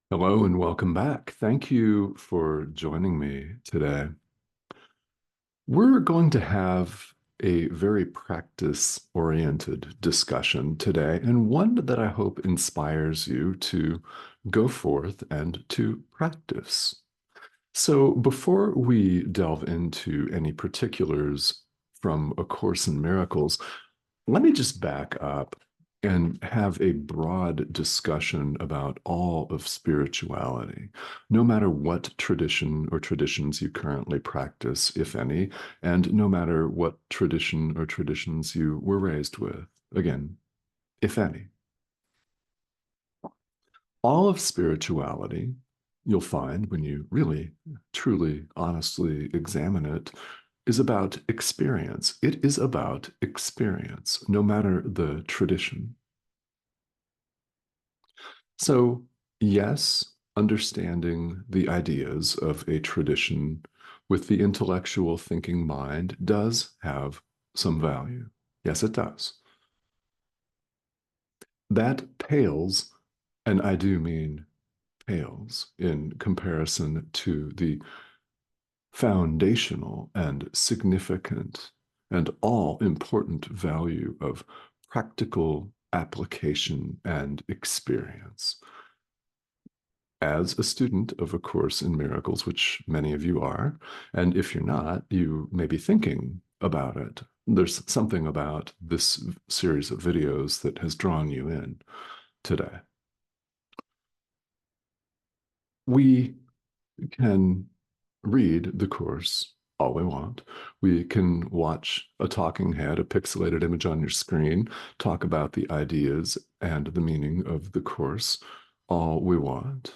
Hello and welcome back. Thank you for joining me today. We're going to have a very practice-oriented discussion today, and one that I hope inspires you to go forth and to practice. So, before we delve into any particulars from A Course in Miracles, let me just back up and have a broad discussion about all of spirituality, no matter what tradition or traditions you currently practice, if any, and no matter what tradition or traditions you were raised with, again, if any. All of spirituality, you'll find when you really, truly, honestly examine it, is about experience. It is about experience, no matter the tradition. So, yes, understanding the ideas of a tradition with the intellectual thinking mind does have some value. Yes, it does. That pales, and I do mean pales, in comparison to the foundational and significant and all important value of practical application and experience. As a student of A Course in Miracles, which many of you are, and if you're not, you may be thinking about it. There's something about this series of videos that has drawn you in today. We can read the Course all we want. We can watch a talking head, a pixelated image on your screen, talk about the ideas and the meaning of the Course all we want.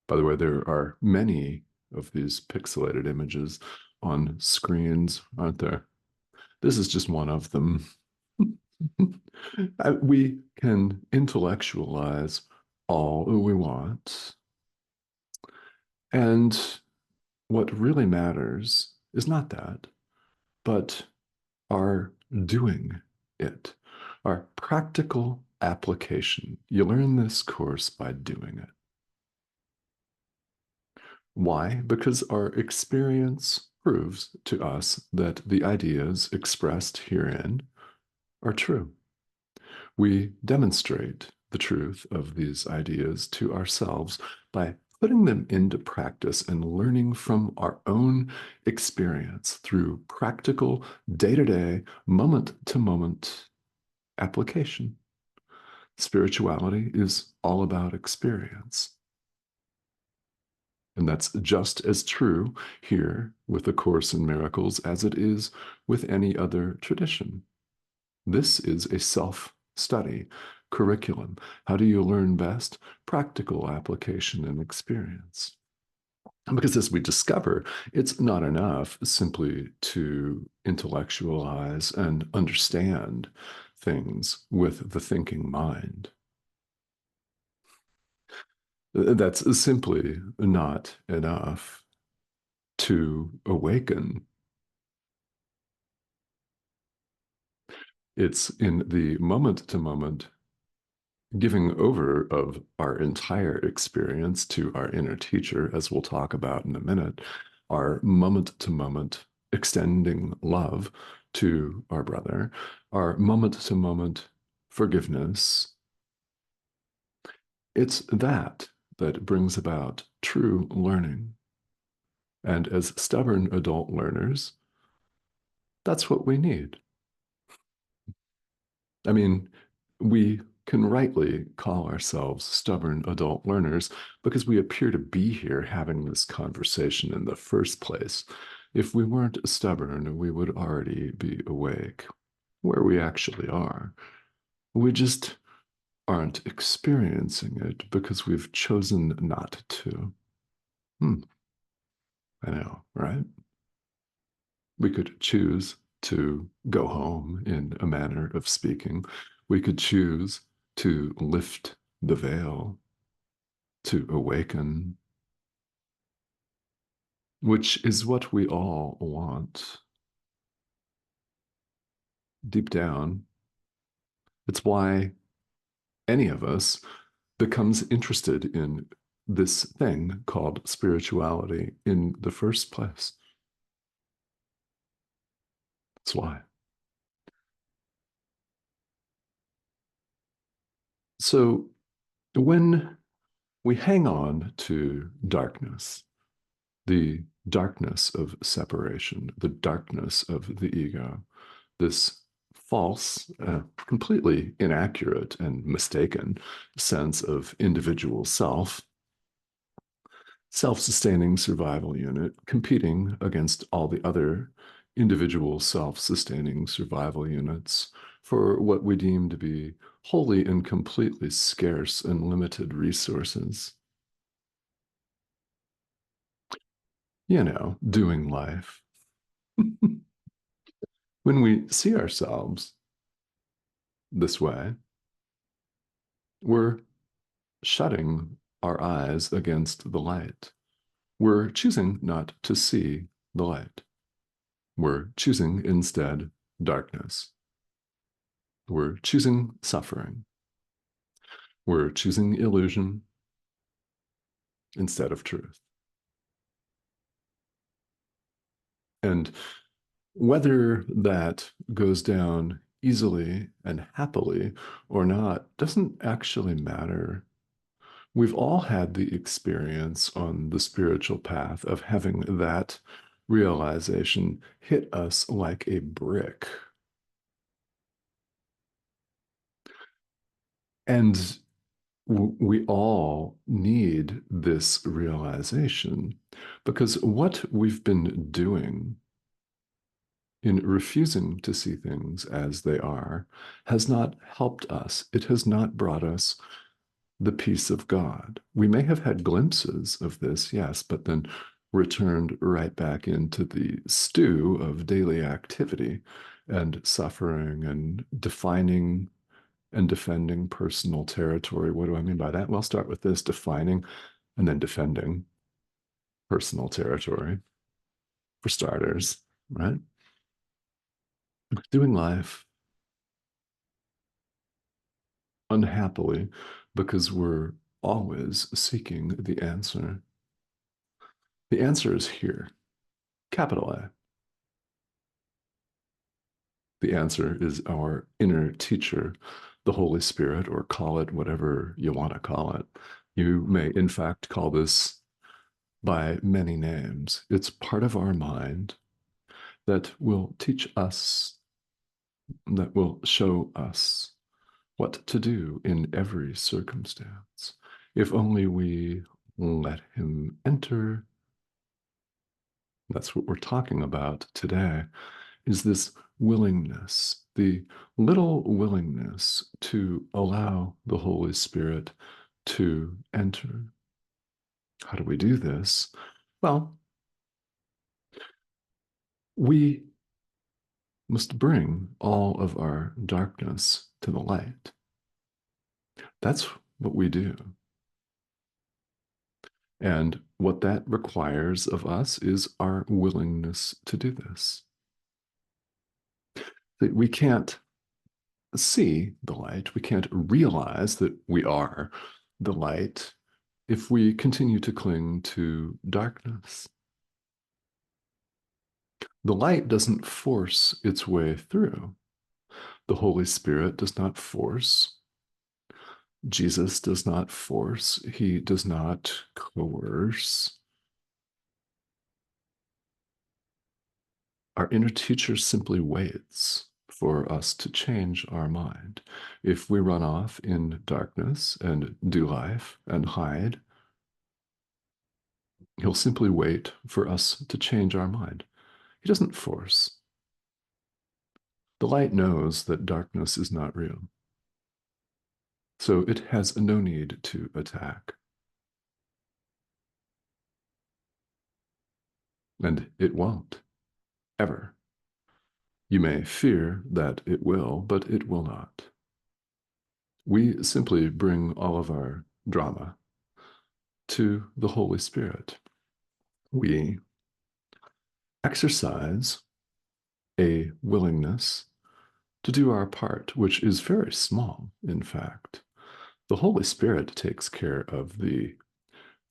By the way, there are many of these pixelated images on screens, aren't there? This is just one of them. We can intellectualize all we want. And what really matters is not that, but our doing it, our practical application. You learn this course by doing it. Why? Because our experience proves to us that the ideas expressed herein are true. We demonstrate the truth of these ideas to ourselves by putting them into practice and learning from our own experience through practical, day to day, moment to moment application. Spirituality is all about experience. And that's just as true here with A Course in Miracles as it is with any other tradition. This is a self-study curriculum. How do you learn best? Practical application and experience. Because as we discover, it's not enough simply to intellectualize and understand things with the thinking mind. That's simply not enough to awaken. It's in the moment to moment giving over of our entire experience to our inner teacher, as we'll talk about in a minute, our moment to moment extending love to our brother, our moment to moment forgiveness. It's that that brings about true learning. And as stubborn adult learners, that's what we need. I mean, we can rightly call ourselves stubborn adult learners because we appear to be here having this conversation in the first place. If we weren't stubborn, we would already be awake, where we actually are. We just aren't experiencing it because we've chosen not to. Hmm, I know, right? We could choose to go home in a manner of speaking. We could choose to lift the veil, to awaken, which is what we all want deep down. It's why any of us becomes interested in this thing called spirituality in the first place. That's why. So when we hang on to darkness, the darkness of separation, the darkness of the ego, this false, completely inaccurate and mistaken sense of individual self, self-sustaining survival unit competing against all the other individual self-sustaining survival units for what we deem to be wholly and completely scarce and limited resources. You know, doing life. When we see ourselves this way, we're shutting our eyes against the light. We're choosing not to see the light. We're choosing instead darkness. We're choosing suffering. We're choosing illusion instead of truth. And whether that goes down easily and happily or not doesn't actually matter. We've all had the experience on the spiritual path of having that realization hit us like a brick. And we all need this realization because what we've been doing in refusing to see things as they are has not helped us. It has not brought us the peace of God. We may have had glimpses of this, yes, but then returned right back into the stew of daily activity and suffering and defining and defending personal territory. What do I mean by that? Well, I'll start with this: defining and then defending personal territory, for starters, right? Doing life unhappily because we're always seeking the answer. The answer is here, capital A. The answer is our inner teacher, the Holy Spirit, or call it whatever you want to call it. You may, in fact, call this by many names. It's part of our mind that will teach us, that will show us what to do in every circumstance. If only we let him enter. That's what we're talking about today, is this willingness, the little willingness to allow the Holy Spirit to enter. How do we do this? Well, we must bring all of our darkness to the light. That's what we do. And what that requires of us is our willingness to do this. That we can't see the light, we can't realize that we are the light if we continue to cling to darkness. The light doesn't force its way through. The Holy Spirit does not force. Jesus does not force. He does not coerce. Our inner teacher simply waits for us to change our mind. If we run off in darkness and do life and hide, he'll simply wait for us to change our mind. He doesn't force. The light knows that darkness is not real. So it has no need to attack. And it won't, ever. You may fear that it will, but it will not. We simply bring all of our drama to the Holy Spirit. We exercise a willingness to do our part, which is very small, in fact. The Holy Spirit takes care of the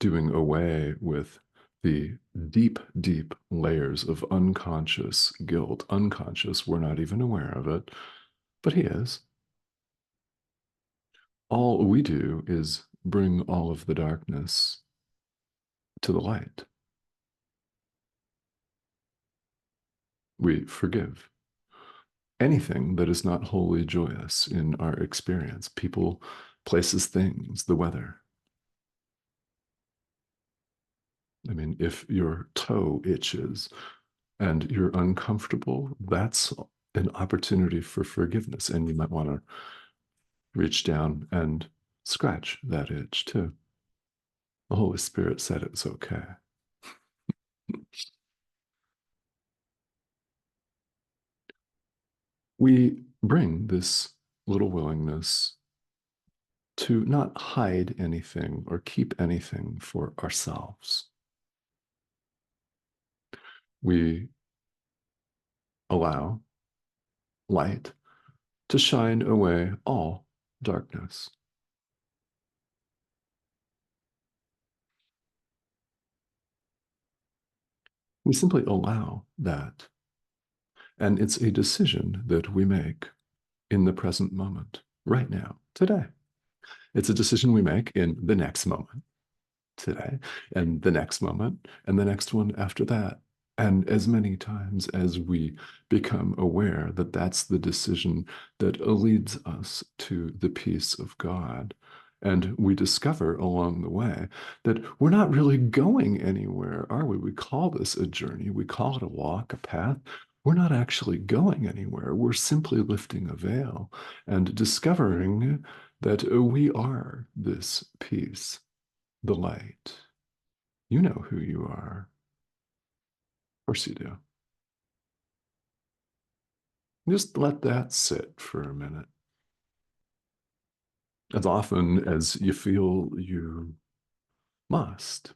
doing away with the deep, deep layers of unconscious guilt. Unconscious, we're not even aware of it, but He is. All we do is bring all of the darkness to the light. We forgive anything that is not wholly joyous in our experience, people, places, things, the weather. I mean, if your toe itches and you're uncomfortable, that's an opportunity for forgiveness. And you might want to reach down and scratch that itch too. The Holy Spirit said it's okay. We bring this little willingness to not hide anything or keep anything for ourselves. We allow light to shine away all darkness. We simply allow that. And it's a decision that we make in the present moment, right now, today. It's a decision we make in the next moment, today, and the next moment, and the next one after that. And as many times as we become aware that that's the decision that leads us to the peace of God. And we discover along the way that we're not really going anywhere, are we? We call this a journey, we call it a walk, a path. We're not actually going anywhere. We're simply lifting a veil and discovering that we are this peace, the light. You know who you are. Of course you do. Just let that sit for a minute. As often as you feel you must.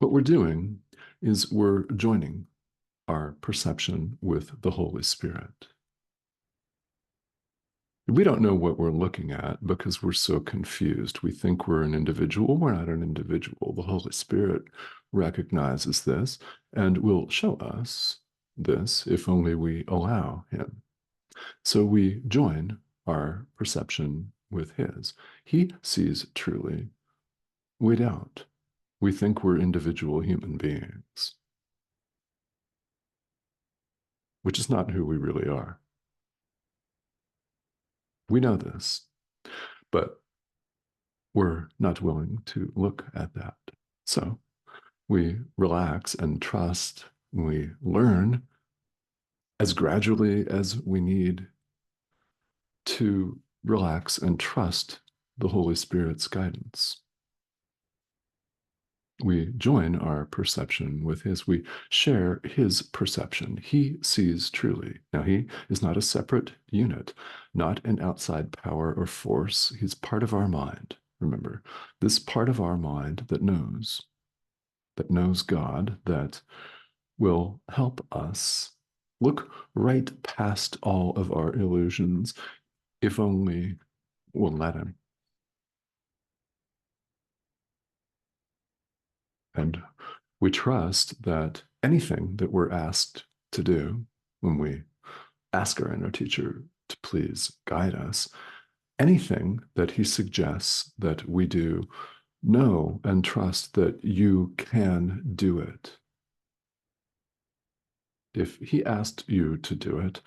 What we're doing is we're joining our perception with the Holy Spirit. We don't know what we're looking at because we're so confused. We think we're an individual. We're not an individual. The Holy Spirit recognizes this and will show us this if only we allow Him. So we join our perception with His. He sees truly. We don't. We think we're individual human beings, which is not who we really are. We know this, but we're not willing to look at that. So we relax and trust. We learn as gradually as we need to relax and trust the Holy Spirit's guidance. We join our perception with His. We share His perception. He sees truly. Now, He is not a separate unit, not an outside power or force. He's part of our mind. Remember, this part of our mind that knows God, that will help us look right past all of our illusions, if only we'll let Him. And we trust that anything that we're asked to do when we ask our inner teacher to please guide us, anything that he suggests that we do, know and trust that you can do it. If he asked you to do it,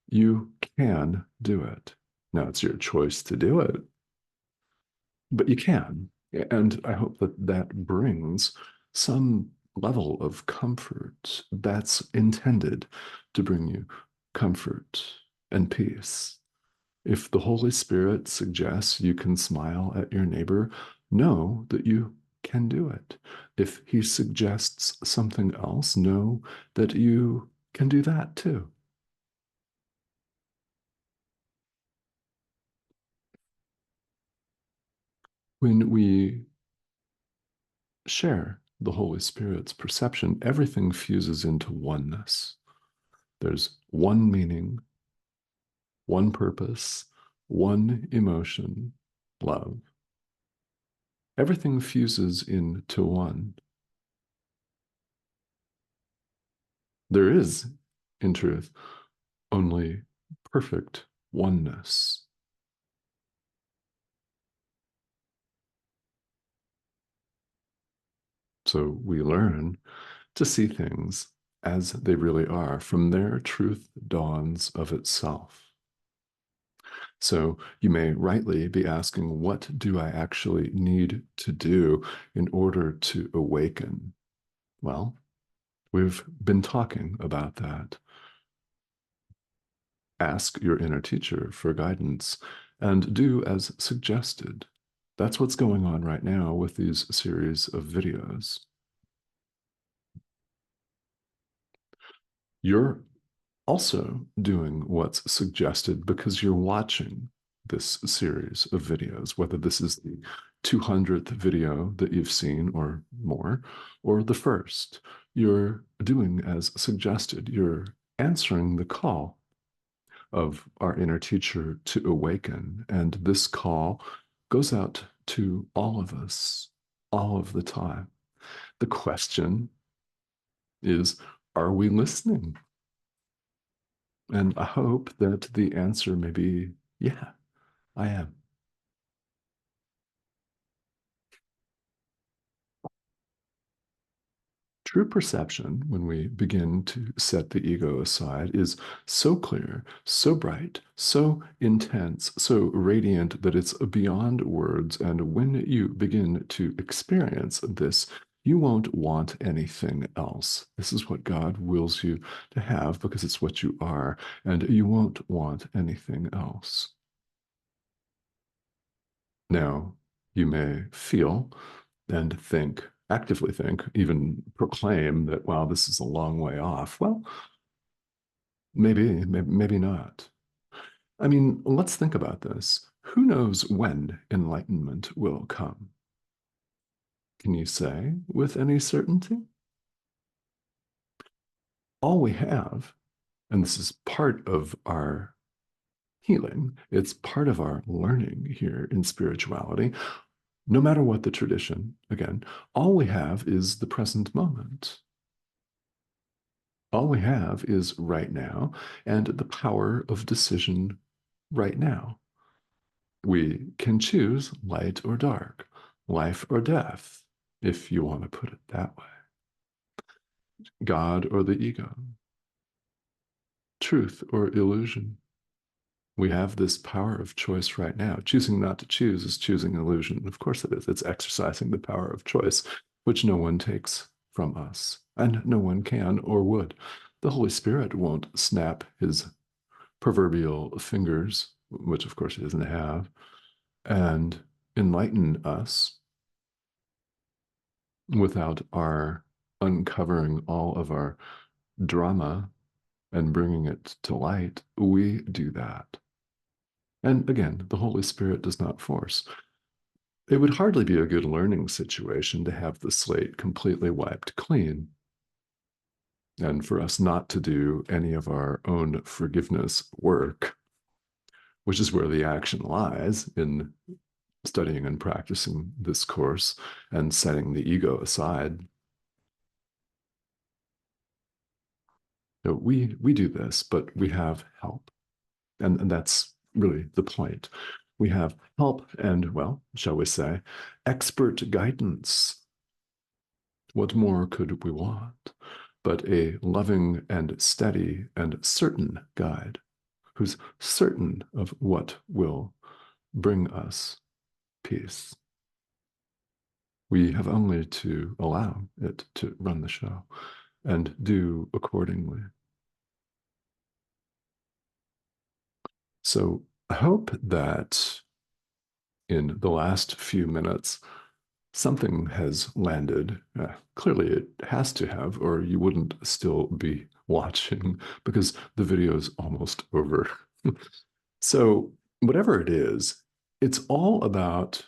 you can do it. Now it's your choice to do it, but you can. And I hope that that brings some level of comfort that's intended to bring you comfort and peace. If the Holy Spirit suggests you can smile at your neighbor, know that you can do it. If he suggests something else, know that you can do that too. When we share the Holy Spirit's perception, everything fuses into oneness. There's one meaning, one purpose, one emotion, love. Everything fuses into one. There is, in truth, only perfect oneness. So we learn to see things as they really are. From there, truth dawns of itself. So you may rightly be asking, what do I actually need to do in order to awaken? Well, we've been talking about that. Ask your inner teacher for guidance and do as suggested. That's what's going on right now with these series of videos. You're also doing what's suggested because you're watching this series of videos, whether this is the 200th video that you've seen or more, or the first. You're doing as suggested. You're answering the call of our inner teacher to awaken. And this call goes out to all of us all of the time. The question is, are we listening? And I hope that the answer may be, yeah, I am. True perception, when we begin to set the ego aside, is so clear, so bright, so intense, so radiant that it's beyond words. And when you begin to experience this, you won't want anything else. This is what God wills you to have because it's what you are, and you won't want anything else. Now, you may feel and think, actively think, even proclaim that, wow, this is a long way off. Well, maybe not. I mean, let's think about this. Who knows when enlightenment will come? Can you say with any certainty? All we have, and this is part of our healing, it's part of our learning here in spirituality, no matter what the tradition, again, all we have is the present moment. All we have is right now and the power of decision right now. We can choose light or dark, life or death, if you want to put it that way. God or the ego, truth or illusion. We have this power of choice right now. Choosing not to choose is choosing illusion. Of course it is. It's exercising the power of choice, which no one takes from us, and no one can or would. The Holy Spirit won't snap his proverbial fingers, which of course he doesn't have, and enlighten us without our uncovering all of our drama and bringing it to light. We do that. And again, the Holy Spirit does not force. It would hardly be a good learning situation to have the slate completely wiped clean and for us not to do any of our own forgiveness work, which is where the action lies in studying and practicing this course and setting the ego aside. We do this, but we have help. And that's really the point. We have help and, well, shall we say, expert guidance. What more could we want but a loving and steady and certain guide who's certain of what will bring us peace? We have only to allow it to run the show and do accordingly. So I hope that in the last few minutes, something has landed. Clearly, it has to have, or you wouldn't still be watching because the video is almost over. So, whatever it is, it's all about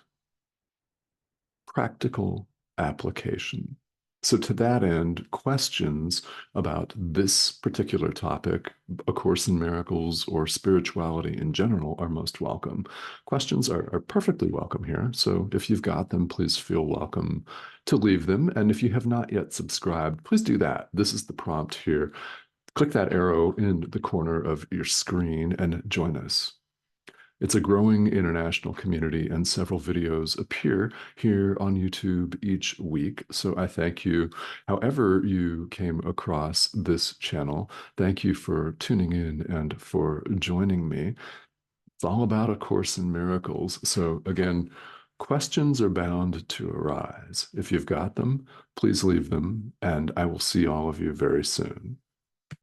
practical application. So, to that end, questions about this particular topic, A Course in Miracles, or spirituality in general, are most welcome. Questions are perfectly welcome here. So, if you've got them, please feel welcome to leave them. And if you have not yet subscribed, please do that. This is the prompt here. Click that arrow in the corner of your screen and join us. It's a growing international community, and several videos appear here on YouTube each week. So I thank you. However, you came across this channel, thank you for tuning in and for joining me. It's all about A Course in Miracles. So, again, questions are bound to arise. If you've got them, please leave them, and I will see all of you very soon.